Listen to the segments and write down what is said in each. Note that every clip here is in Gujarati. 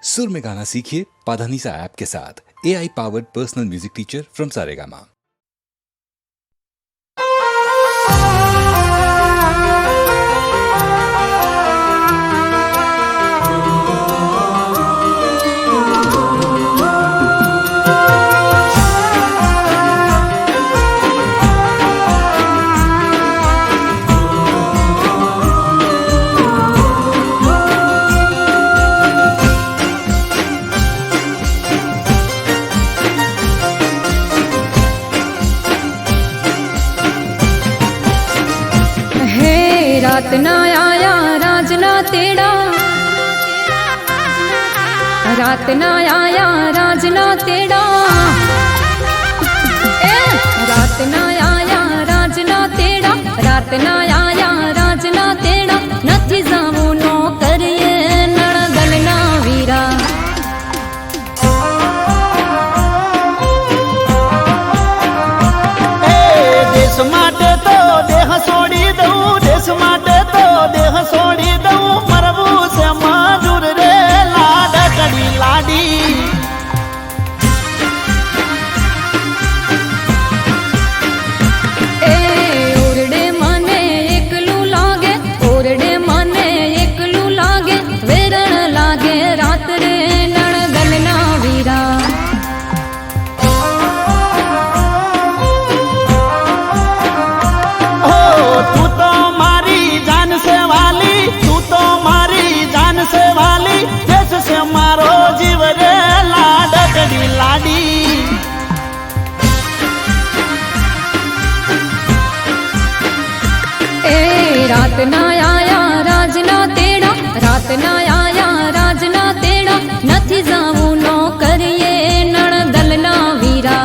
सुर में गाना सीखिए पाधानीसा ऐप के साथ। AI powered personal music teacher from Saregama. रात ना आया राजना तेड़ा, रात ना आया राजना तेड़ा, रात ना आया राजना तेड़ा, रात ना आया राजना तेड़ा, नथी जावू नो करिए नणदल ना वीरा। देश माटे तो देह छोड़ी दऊं, देश माटे तो देह छोड़ी दऊं, मरबू से मजूर रे लाडकड़ी लाडी। ओरडे मने एकलू लागे, ओरडे मने एकलू लागे, वेरण लागे रात रे नणदल ना वीरा। तू तो मारी जान से वाली, तू तो मारी जान से वाली, देश से मारो जीव रे लाडकड़ी लाडी। रात ना आया राजना तेड़ा, रात ना आया राजना तेड़ा, नथी जावू नो करिए नणदल ना वीरा।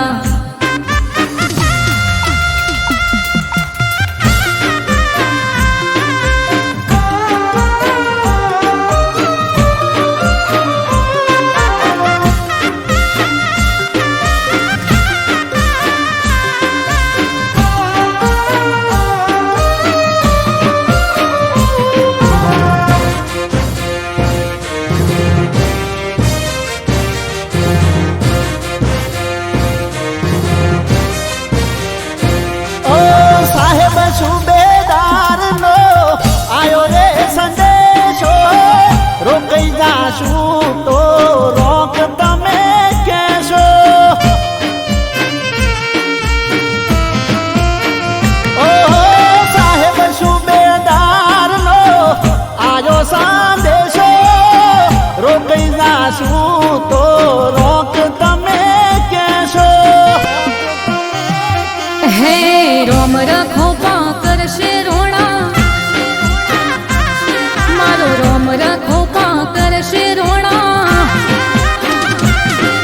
साहेब सूबेदार नो आयो रे संदेशो, रोकई जाशू तो रोक तमे कैसो। ओ साहेब सूबेदार नो आयो संदेशो, रोकई जाशू तो रोक तमे कैसो। हे रोम रखो पाकर से रोना, मारो रोम रखो पाकर से रोना।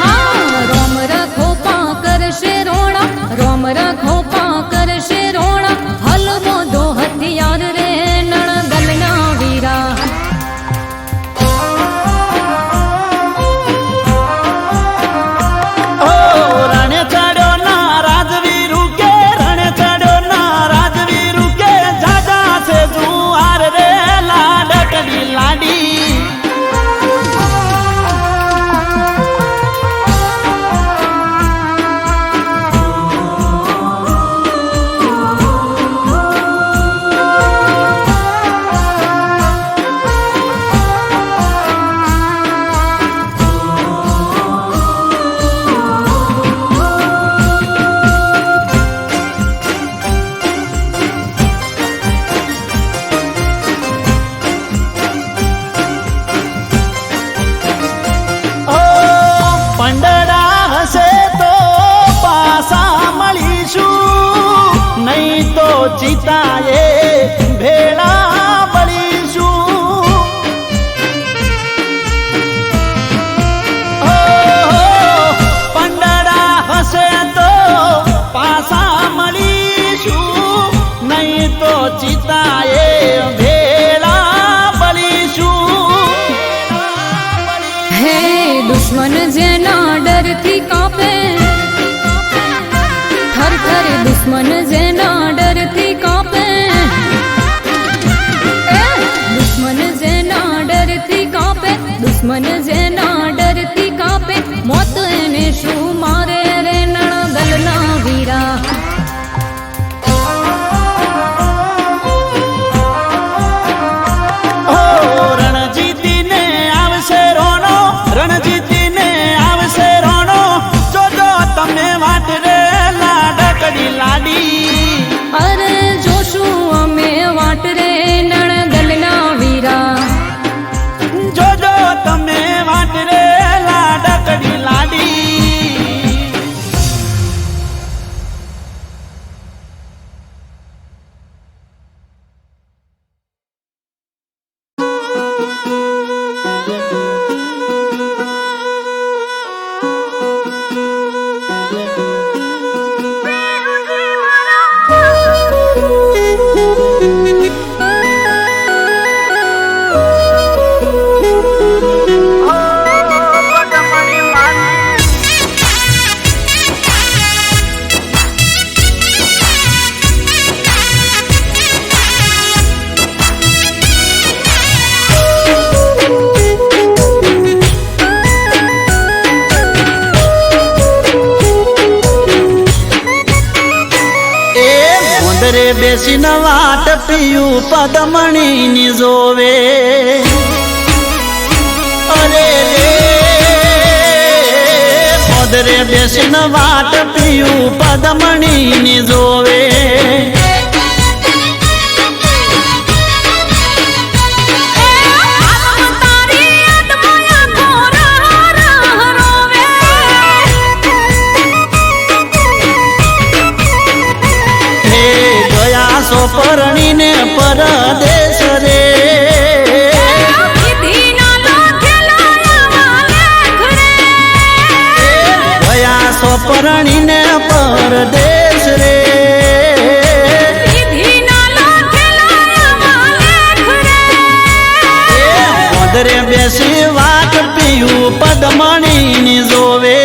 हाँ रोम रखो पाकर से रोना, रोम रखो पाकर से रोना, हलवो दो हथियार रे नणदल ना वीरा। रणे चढ़ो ना राजवीरू के, रणे चढ़ो ना राजवीरू के, जाजा से जुआर रे लाडकड़ी लाडी। पंडड़ा हसे तो पासा मळीशू, नहीं तो चिताए भेड़ा बळीशू। पंडड़ा हसे तो पासा मळीशू, नहीं तो चिताए भेड़ा बळीशू। हे दुश्मन जेना डर थी कापे, थर थर दुश्मन जेना डर थी कापे, दुश्मन जेना डर थी कापे, દુશ્મન જેના ડરથી કાપે મોત એને શું મારે રે નણદલના વીરા રણજીતીને આવશે રોણો રણજીતીને આવશે રોણો જોજો તમે વાટ રે લાડકડી લાડી અરે જોશું અમે વાટ રે નણદલના વીરા જોજો તમે વાટ રે લાડકડી લાડી બેસીને વાટ પીયું પદમણી ની જોવે અરે પદરે બેસીને વાટ પીયું પદમણી ની જોવે પરણીને પરદેશ રે ગયા સો પરણીને પરદેશ રે પદરે બેસી વાટ પીયું પદમણી ની જોવે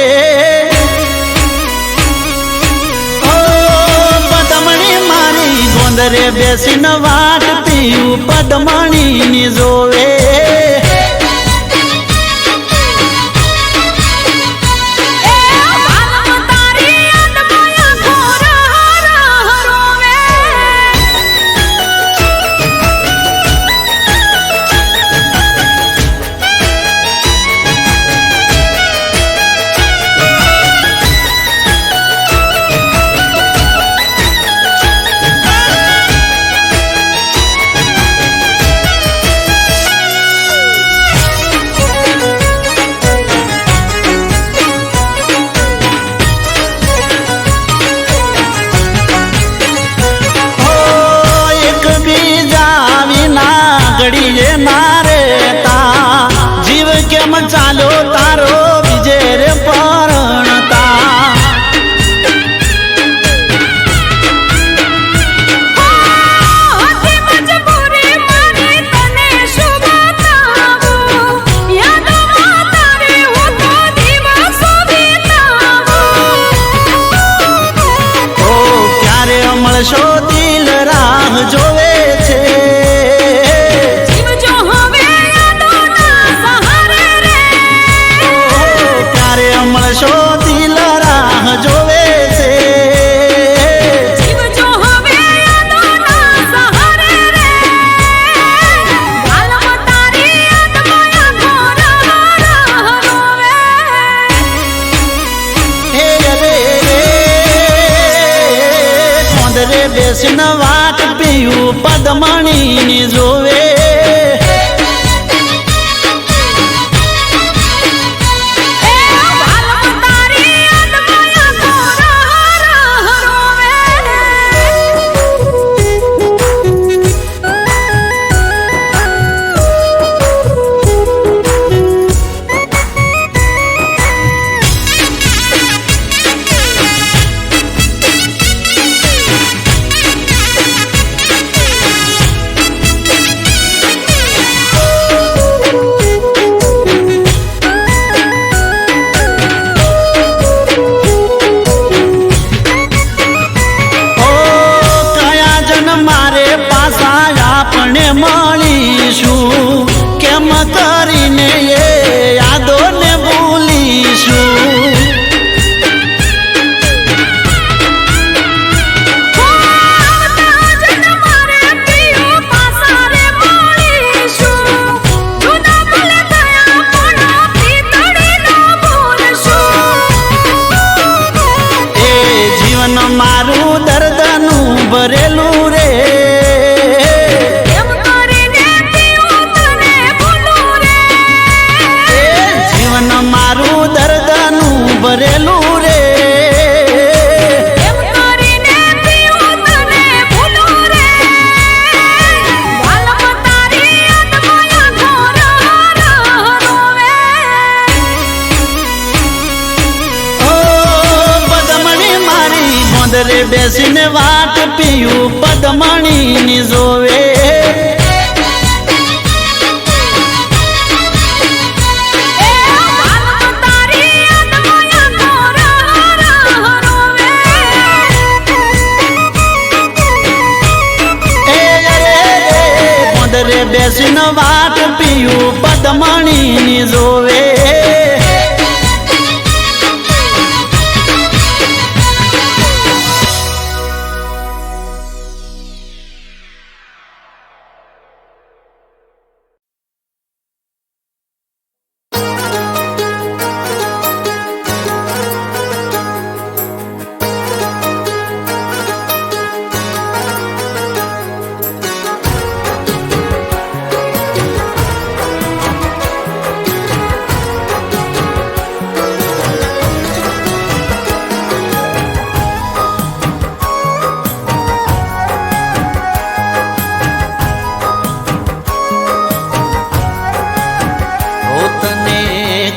રે બેસીને વાટ પીયું પદમણી ની જોવે ચાલો તારો વિજય રે પરણતા ક્યારે મળશો દિલ રાહ જોવે છે મળશો દિલ રાહ જોવે છે કોંદરે બેસીને વાટ પીયું પદમણી ની જોવે પદરે બેસીને વાટ પીયું પદમણીની જોવે. પદરે બેસીને વાટ પીયું પદમણીની જોવે.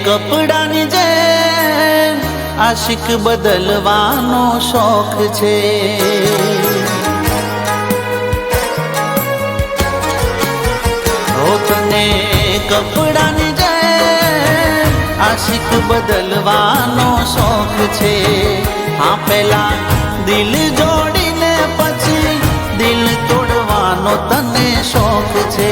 કપડાની જેમ આશિક બદલવાનો શોખ છે. તને કપડાની જેમ આશિક બદલવાનો શોખ છે. હા પેલા દિલ જોડીને પછી દિલ તોડવાનો તને શોખ છે.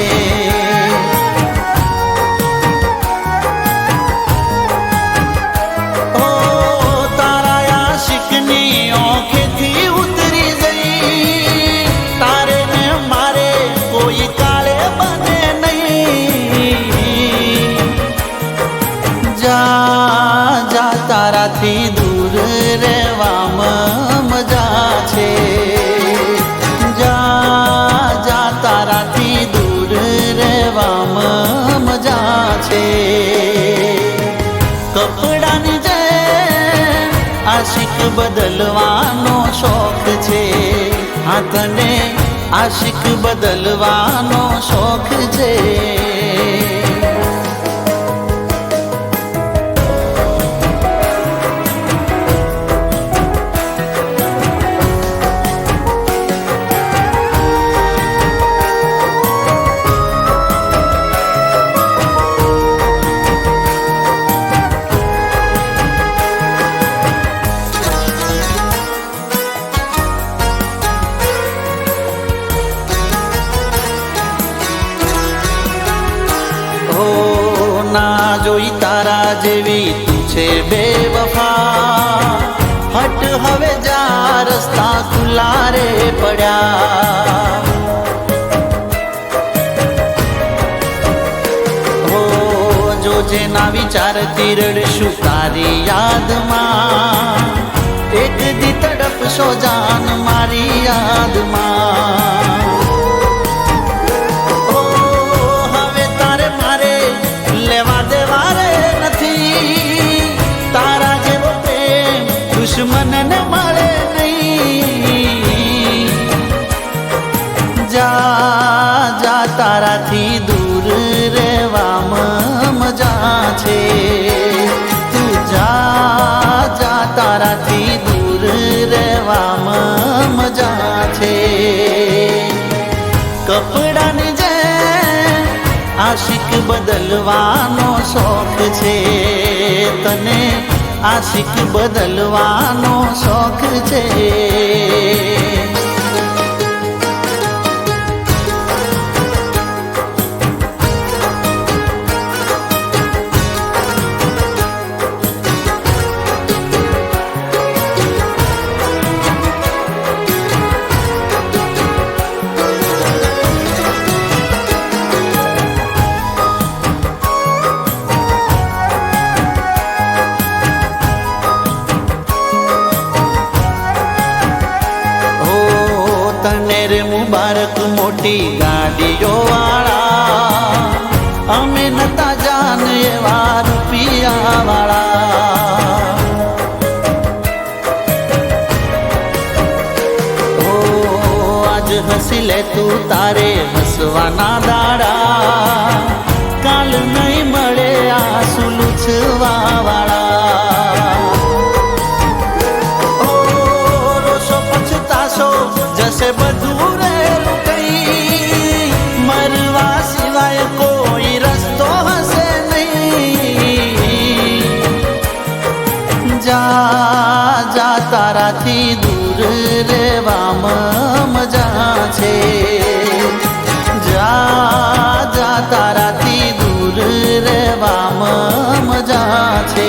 તારાથી દૂર રહેવામાં મજા છે. જા જા તારાથી દૂર રહેવામાં મજા છે. કપડાની જેમ આશિક બદલવાનો શોખ છે. હા તને આશિક બદલવાનો શોખ છે. ના જોઈ તારા જેવી તું છે બેવફા. હટ હવે જા રસ્તા ખુલ્લા રે પડ્યા. હો જોજે ના વિચારતી રડશું તારી યાદમાં. એક દી તડપશો જાન મારી યાદમાં. દુશ્મનને મળે નહીં. જા જા તારાથી દૂર રહેવામાં મજા છે. તું જા જા તારાથી દૂર રહેવામાં મજા છે. કપડાની જેમ આશિક બદલવાનો શોખ છે. તને આશિક બદલવાનો શોખ છે. મુબારક મોટી ગાડીઓ વાળા. અમે નતા જાન એવા રૂપિયા વાળા. ઓ આજ હસી લે તું તારે હસવાના દાડા. કાલ નહીં મળે આંસુ લૂછવા વાળા. ઓ રોશો જા તારાથી દૂર રહેવામાં મજા છે જા જા તારાથી દૂર રહેવામાં મજા છે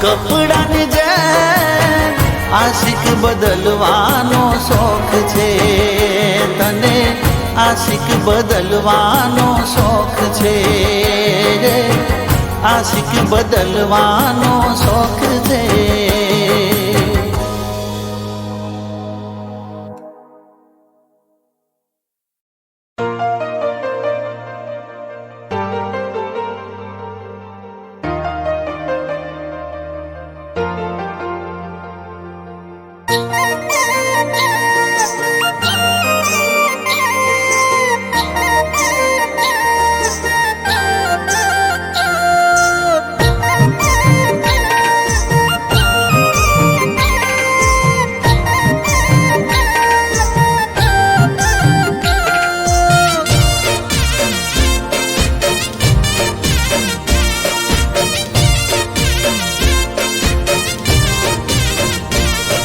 કપડાની જેમ આશિક બદલવાનો શોખ છે તને આશિક બદલવાનો શોખ છે આશિક બદલવાનો શોખ છે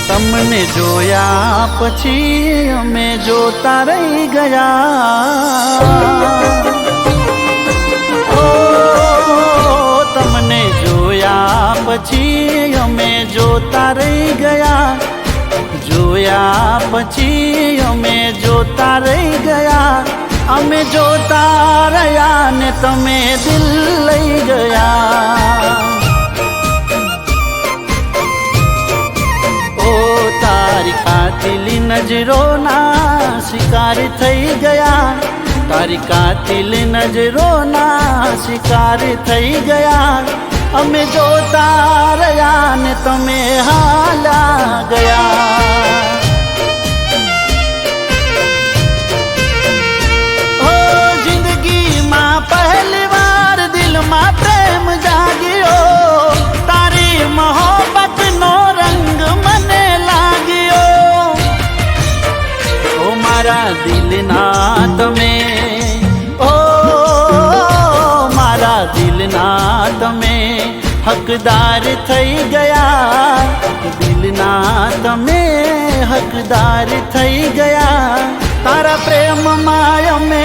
તમને જોયા પછી અમે જોતા રહી ગયા ઓ તમને જોયા પછી અમે જોતા રહી ગયા જોયા પછી અમે જોતા રહી ગયા અમે જોતા રહ્યા ને તમે દિલ લઈ ગયા તારી કાતિલી નજરોના શિકાર થઈ ગયા તારી કાતિલી નજરોના શિકાર થઈ ગયા અમે જોતા રહ્યા ને તમે હાલા ગયા ઓ જિંદગીમાં પહેલી વાર દિલમાં પ્રેમ જાગ્યો તારી મોહબ્બતનો રંગ મને મારા દિલના તમે ઓ મારા દિલના તમે હકદાર થઈ ગયા દિલના તમે હકદાર થઈ ગયા તારા પ્રેમમાં અમે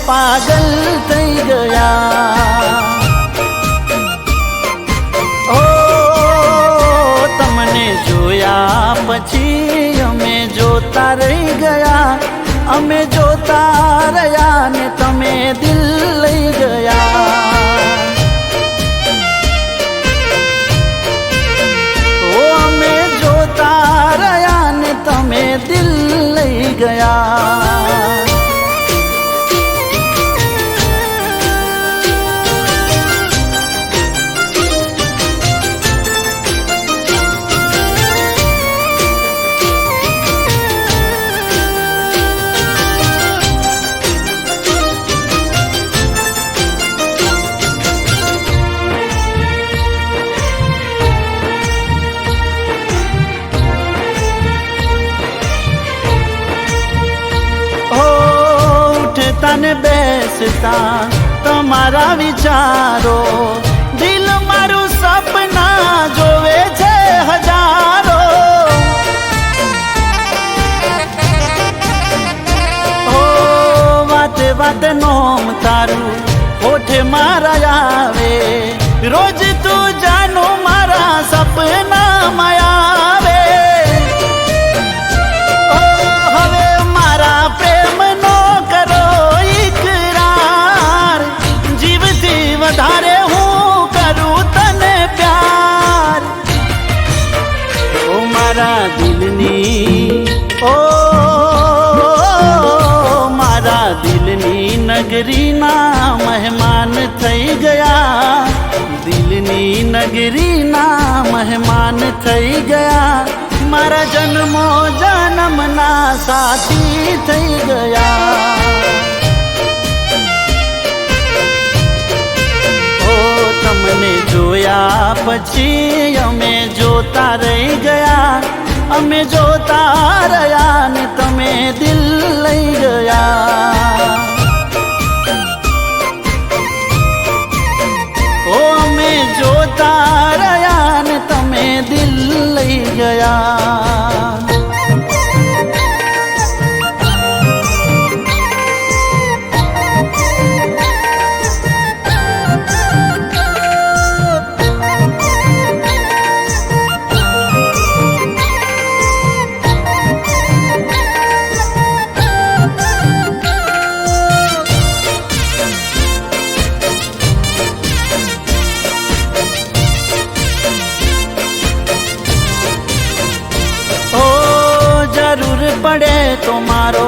પાગલ થઈ ગયા ઓ તમને જોયા પછી અમે જોતા રહી ગયા અમે જોતા રહ્યા ને તમે દિલ લઈ ગયા ઓ અમે જોતા રહ્યા ને તમે દિલ લઈ ગયા તને બેસતા તમારા વિચારો દિલ મારું સપના જોવે છે હજારો ઓ વાતે વાતે નોમ તારું હોઠે મારા આવે રોજ તું જાનો મારા સપનામાં આવે ઓ હવે મારા પ્રેમનો કરો વધારે હું કરું તને પ્યાર ઓ મારા દિલની ઓ મારા દિલની નગરીના મહેમાન થઈ ગયા દિલની નગરીના મહેમાન થઈ ગયા મારા જન્મો જન્મના સાથી થઈ ગયા તમને જોયા પછી અમે જોતા રહી ગયા અમે જોતા રહ્યા ને તમે દિલ લઈ ગયા ઓ અમે જોતા રહ્યા ને તમે દિલ પડે તો મારો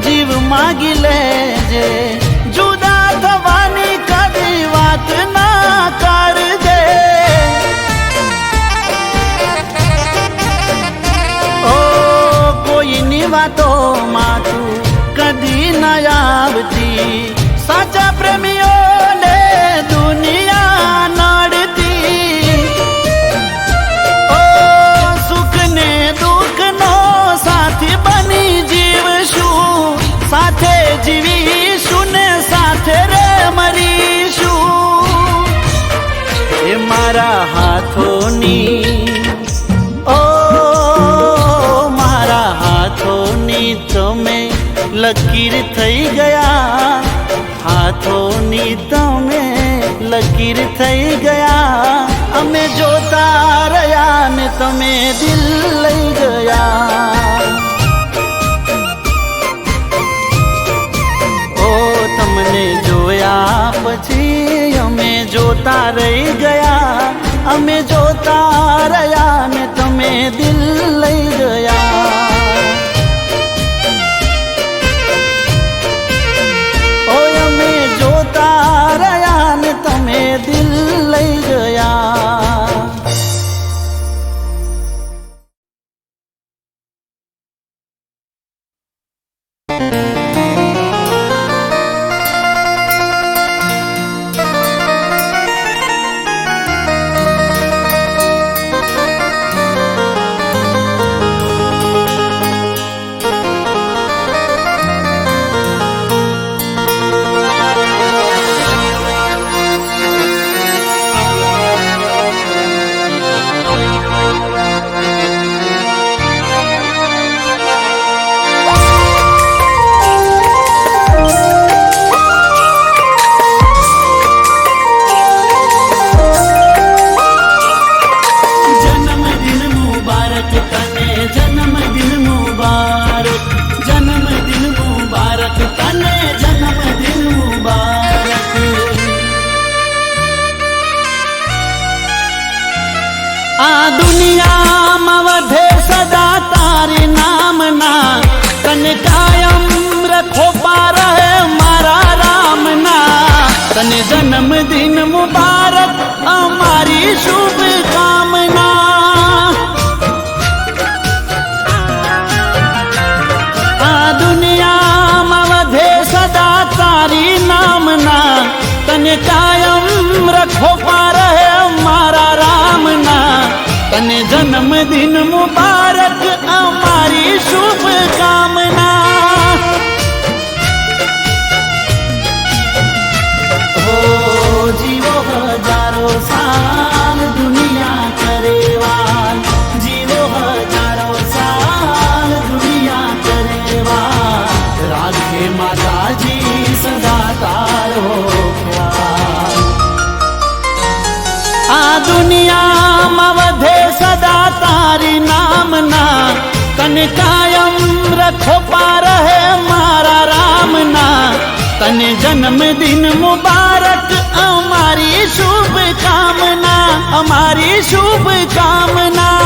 જીવ માગી લેજે, જુદા થવાની કદી વાત ના કરજે. ઓ કોઈની વાતોમાં તું કદી ન આવતી, સાચા પ્રેમીઓને દુનિયા નડતી. ઓ સુખ ને દુઃખ નો સાથી બની જીવશું, સાથે જીવીશું ને સાથે રે મરીશું. એ મારા હાથોની, ઓ મારા હાથોની તમે લકીર થઈ ગયા, હાથોની તમે લકીર થઈ ગયા. અમે જોતા રહ્યા ને તમે દિલ લઈ ગયા. ઓ તમને જોયા પછી અમે જોતા રહી ગયા, અમે જોતા રહ્યા ને તમે દિલ લઈ ગયા. જોતા રહ્યા ને તમે દિલ લઈ ગયા. આ દુનિયામાં વધે સદા તારી નામના, તને કાયમ રખો પાર મારા રામના. તને જન્મદિન મુબારક અમારી શુભ કામના. આ દુનિયામાં વધે સદા તારી નામના, તને કાયમ રખો પાર મારા રામના. તને જન્મદિન મુબારક અમારી શુભ કામના. હો જીવો હજારો સાલ દુનિયા કરેવાલ, જીવો હજારો સાલ દુનિયા કરેવાલ. રાખે માતાજી સદા તારો ખ્યાલ. આ દુનિયામાં વધે સદા તારી નામના, તને કાયમ રખો પાર મારા રામના. તને જન્મદિન મુબારક અમારી શુભ કામના, અમારી શુભ કામના.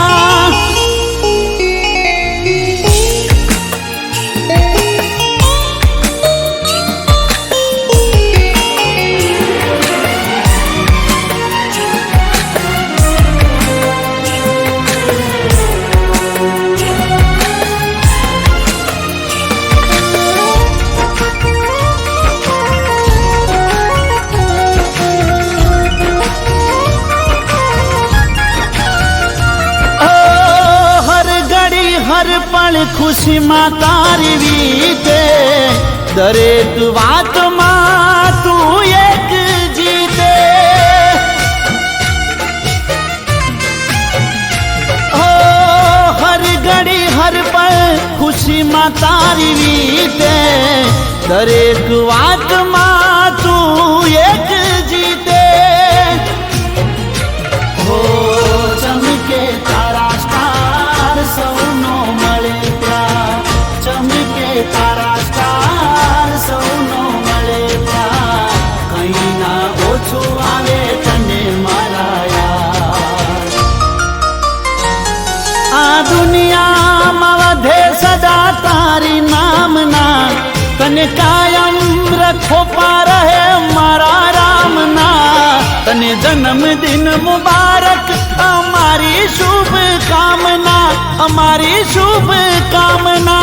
ખુશીમાં તારી વીતે, દરેક વાતમાં તું એક જીતે. ઓ હર ઘડી હર પળ ખુશીમાં તારી વીતે, દરેક વાતમાં તું એક જીતે. હો ચમકે તારા સ્ટાર સૌનો મળે પ્યાર, ચમકે તારા સ્ટાર સૌનો મળે પ્યાર. કઈ ના ઓછું આવે તને મારા યાર. આ દુનિયામાં વધે સદા तने कायम रखो पार है मारा राम ना तने जन्मदिन मुबारक हमारी शुभ कामना हमारी शुभ कामना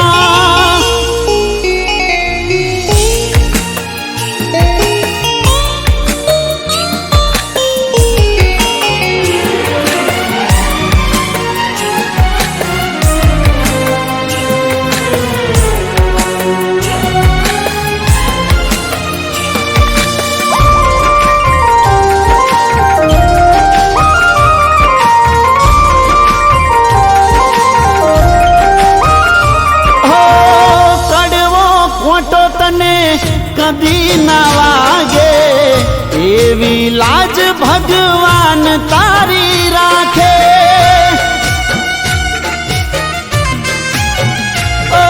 कदी ना वागे एवी लाज भगवान तारी राखे ओ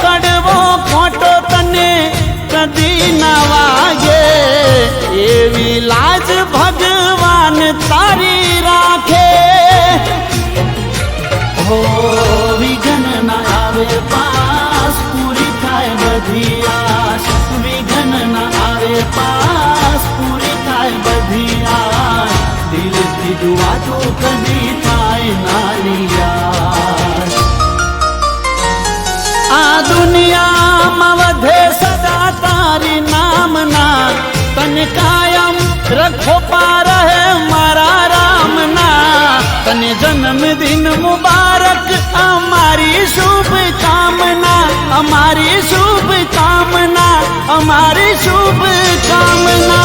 कड़वो खोटो तने कदी ना वागे एवी लाज भगवान तारी राखे हो विघन ना आवे पास पूरी थाय बधी आस विघन न आवे पास पूरी थाय बधी आस दिल थी दुआ तो कदी थाय नालिया आ दुनिया में वधे सदा तारी नामना तन कायम रखो पार है मारा राम ना तने जन्मदिन मुबारक हमारी शुभ कामना हमारी शुभ कामना हमारी शुभ कामना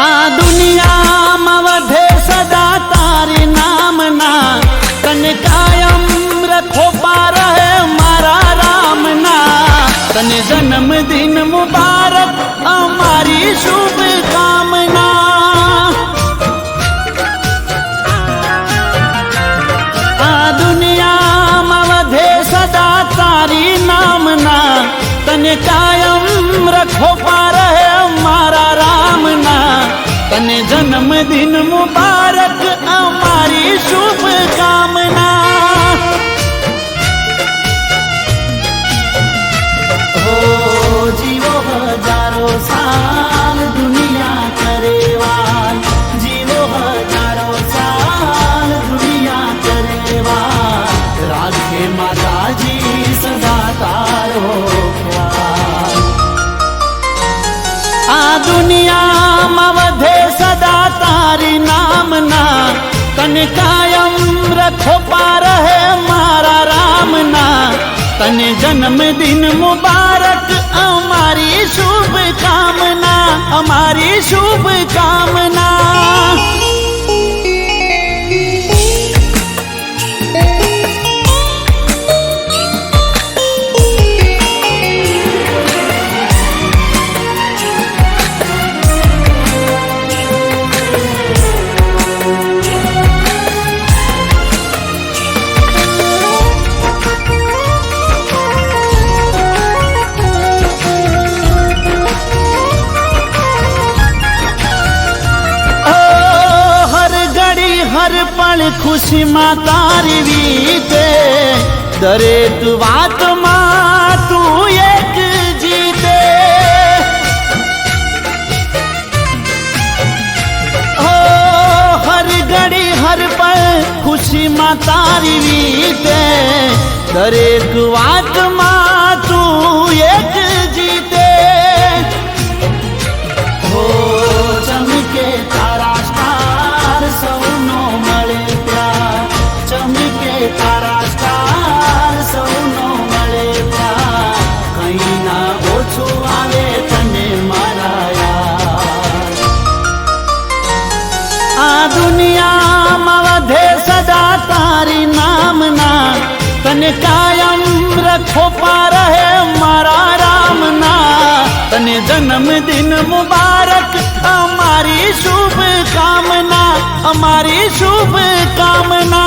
आ दुनिया में वधे सदा तारी नामना तन कायम रखो पार है मारा राम ना तन जन्मदिन मुबारक हमारी शुभ कामना आ दुनिया में वधे सदा तारी नामना तन कायम रखो पार है मारा राम ना तने जन्मदिन मुबारक हमारी शुभ कामना हो जीवो हजारों साल दुनिया करेवाल जीवो हजारों साल दुनिया करेवाल राधे माता जी सदा तारो ख्याल आ दुनिया में वधे सदा तारी नामना तन कायम रखो पार है मारा राम ना तने जन्मदिन मुबारक हमारी शुभ कामना हमारी शुभ कामना हर पल खुशी माँ तारी वीते દરેક વાતમાં તું એક જીતે. હો હર ઘડી હર પળ ખુશીમાં તારી વીતે. દરેક વાતમાં તું એક જીતે. હો ચમકે તારા સ્ટાર સૌનો મળે પ્યાર. ચમકે તારા સ્ટાર સૌનો મળે પ્યાર. કઈ ના ઓછું આવે તને મારા યાર. આ દુનિયામાં વધે સદા તારી નામના. તને કાયમ રખો પા રહે મારા રામના. તને જન્મદિન મુબારક અમારી શુભ કામના. અમારી શુભ કામના.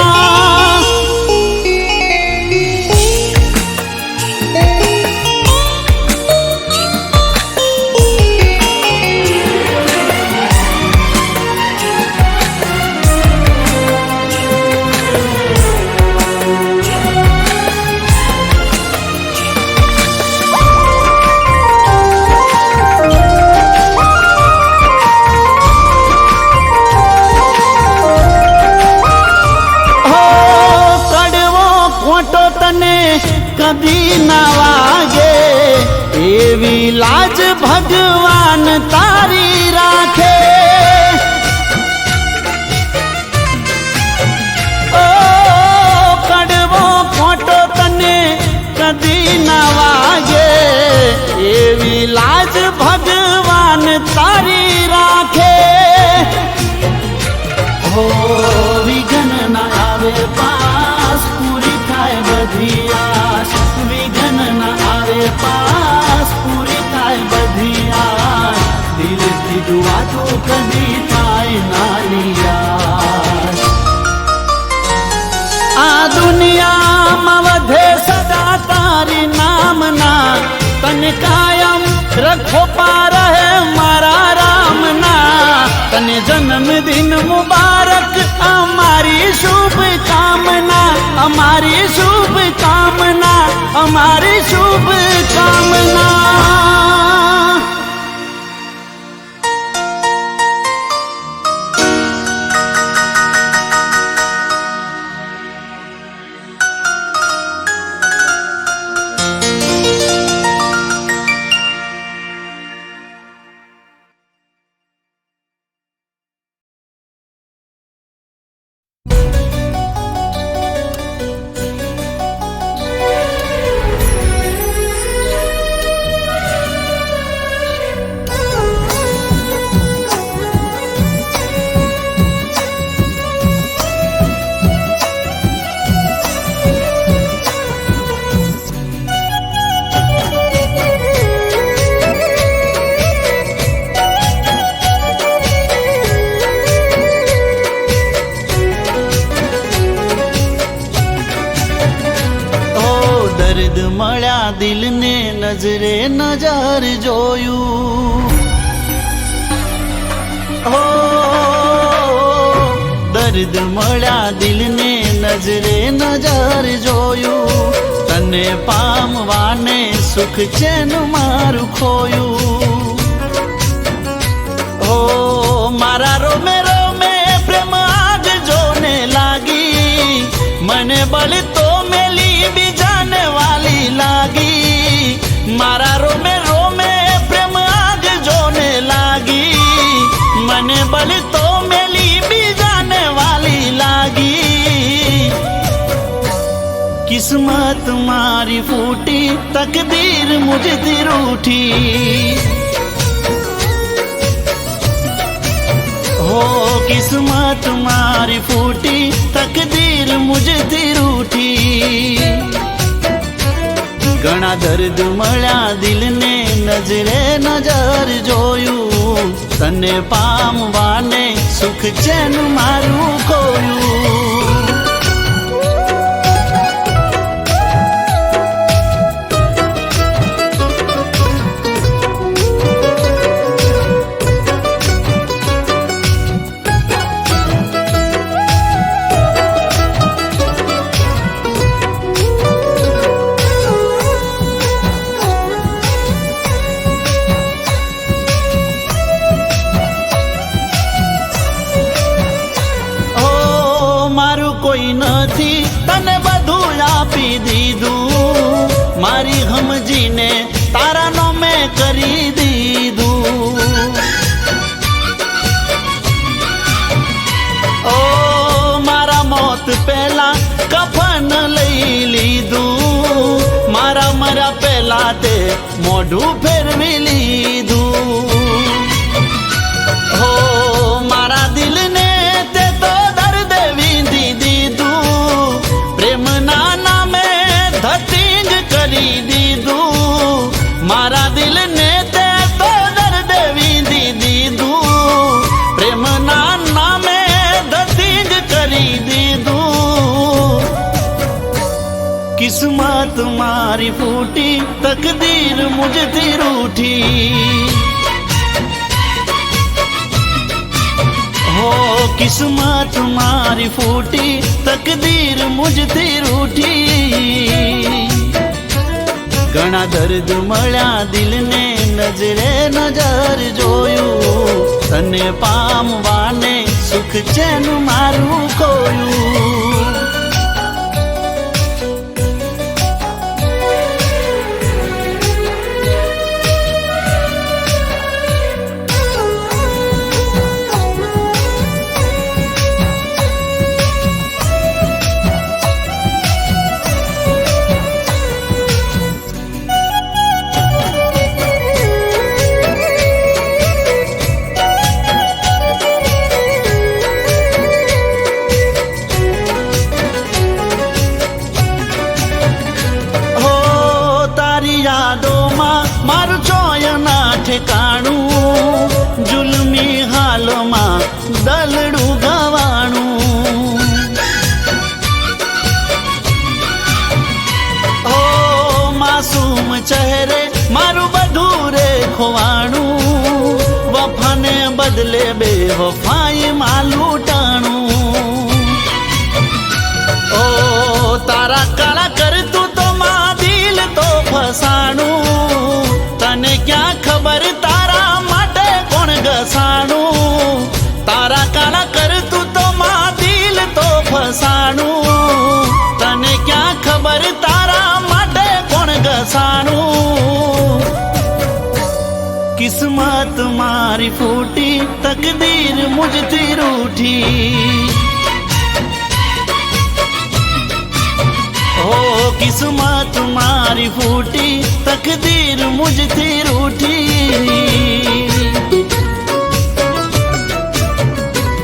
કદી ના વાગે એવી લાજ ભગવાન તારી રાખે. ઓ કડવો ખોટો તને કદી ના વાગે એવી લાજ ભગવાન તારી રાખે. હો વિઘ્ન ના આવે પાસ પૂરી થાય બધી આશ. વિઘ્ન ના આવે પાસ પૂરી થાય બધી આશ. દિલથી દુઆ તો કદી થાય નાની યાર. આ દુનિયામાં વધે સદા તારી નામના. તને કાયમ રખો પા રહે મારા રામના. તને જન્મદિન મુબારક અમારી શુભ કામના. અમારી શુભ કામના. અમારી શુભ કામના. દર્દ મળ્યા દિલને નજરે નજર જોયું. હો દર્દ મળ્યા દિલને નજરે નજર જોયું. તને પામવાને સુખ ચેન મારું ખોયું. હો મારા રોમે રોમે પ્રેમ આગ જોને લાગી. મને બળ તો મેલી બીજાને વાલી લાગી. મારા રોમે રોમે પ્રેમ આગ જોને લાગી. મને બળ તો મેલી બીજાને વાલી લાગી. કિસ્મત મારી ફૂટી તકદીર મુझથી रूठी. हो किस्मत मारी फूटी तकदीर मुझથી रूठी. ઘણા દર્દ મળ્યા દિલને નજરે નજર જોયું. તને પામવાને સુખ ચેન મારું ખોયું. કોઈ નથી તને બધું આપી દીધું મારી સમજીને તારાનો મેં કરી દીધું ઓ મારા મોત પહેલા કફન લઈ લીધું મારા મરા પહેલા તે મોઢું ફેરવી લીધું હો મારા દિલને તે તો દર્દ વીંધી દીધું પ્રેમના નામે ધતિંગ કરી દીધું મારા દિલને તે તો દર્દ વીંધી દીધું પ્રેમના નામે ધતિંગ કરી દીધું કિસ્મત મારી ફૂટી તકદીર મુझથી રૂઠી हो किस्मत मारी फूटी तकदीर मुझથી रूठी घણા દર્દ મળ્યા દિલને નજરે નજર જોયું તને પામવાને સુખ ચેન મારું ખોયું મારું ચોય ના ઠેકાણું જુલમી હાલમાં દલડું ગવાણું ઓ માસૂમ ચહેરે મારું બધું રે ખોવાણું વફાને બદલે બે વફાઈ માં લૂંટાણું ઓ તારા કાળા કરતું તો માં દિલ તો ફસાણું તને ક્યાં ખબર તારા માટે કોણ ઘસાણું તારા કાળા કરતું તો માં દિલ તો ફસાણું તને ક્યાં ખબર તારા માટે કોણ ઘસાણું કિસ્મત મારી ફૂટી તકદીર મુझથી રૂઠી हो किस्मत मारी फूटी तकदीर मुझથી रूठी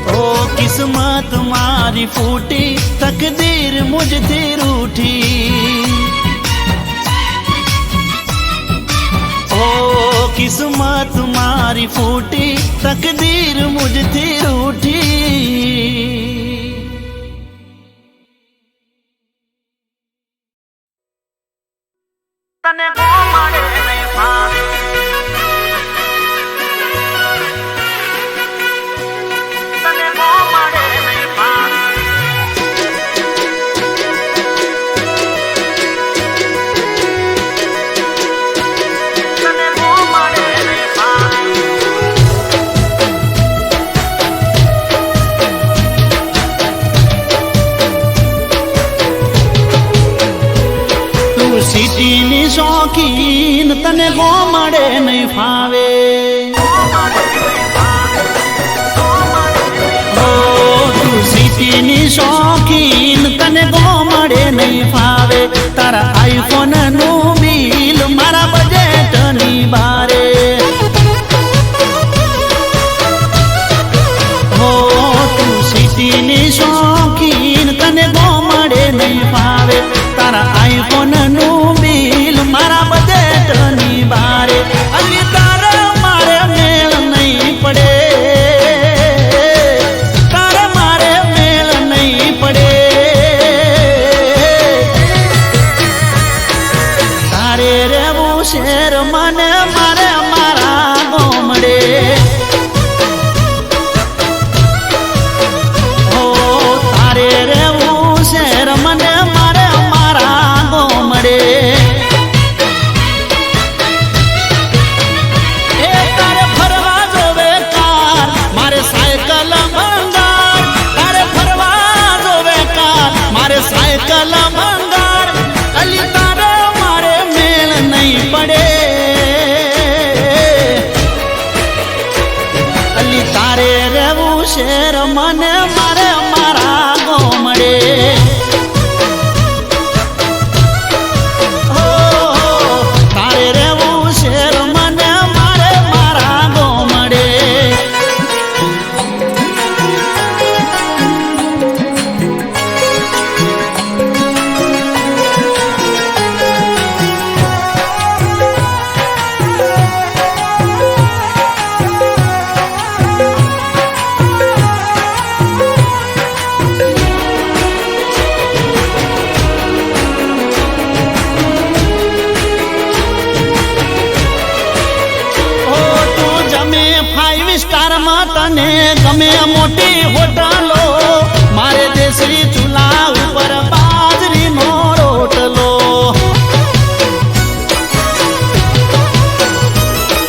हो किस्मत मारी फूटी तकदीर मुझથી रूठी हो किस्मत मारी फूटी तकदीर मुझથી रूठी તને ગોમાડે નહીં ફાવે તને ગોમાડે નહીં ફાવે તને ગોમાડે નહીં ફાવે સિટીની શોખીન તને ગોમાડે નહીં ફાવે ઓ તું સિટીની શોખીન તને ગોમાડે નહીં ફાવે તારા આઈફોન નું બિલ મારા બજેટની બારે હો તું સિટીની શોખીન તને ગોમાડે નહીં ફાવે તારા આઈફોન નું બિલ મારા બજેટની બારે અલી તારા મારે મેળ નહીં પડે તારા મારે મેળ નહીં પડે તારે રેવું શેર મને મારે મારા ગોમડે હો તારે રેવું શેર મને મારે મારા ગોમડે શેર મને મારે મારા ગોમડે તારે રેવું શેર મને મારે મારા ગોમડે તને ગમે મોટી હોટલો મારે દેશી ચૂલા ઉપર બાજરીનો રોટલો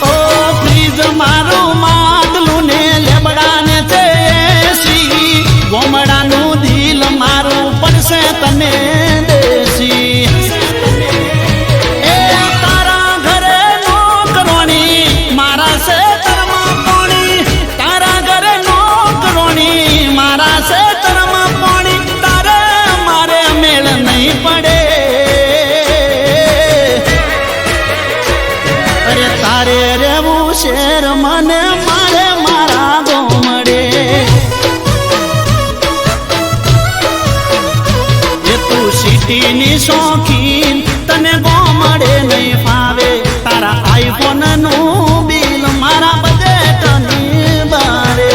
ઓ ફ્રીજ મારું માટલું ને લેબડા ને દેશી ગોમડાનું દિલ મારું પડશે તને દેશી એ તારા ઘરે નોકરોણી મારા છે મારા સેતરમાં પાણી તારે મારે મેળ નહીં પડે અરે તારે રેવું શેર મને મારે મારા ગોમડે એ તું સિટીની શોખીન તને ગોમડે નહીં ફાવે તારા આઈફોન નું બિલ મારા બજેટની બારે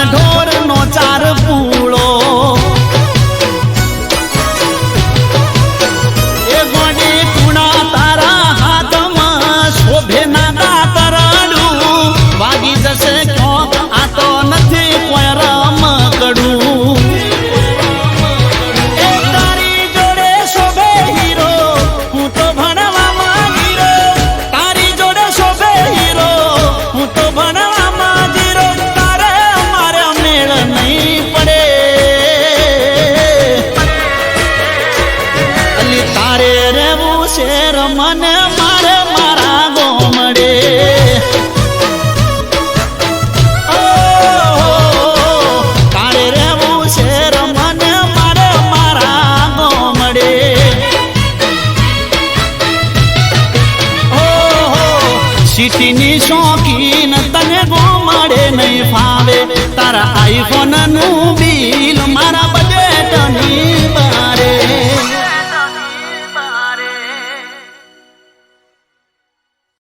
ઢોર નો ચાર પૂળો એ ગોડી કુણા તારા હાથમાં શોભે ના દાતરડું વાગી જશે ક્યોંક આ તો નથી કોઈ રમકડું એ તારી જોડે શોભે હીરો હું તો ભણવામાં ગીરો તારી જોડે શોભે હીરો હું તો ભણવામાં ગીરો નહીં પડે અલી તારે રેવું શેર મને મારે મારા ગોમડે તારે રેવું શેર મને મારે મારા ગોમડે સિટીની શોખીન તને ગોમડે નહીં ફાવે તારા આઈફોન નું બી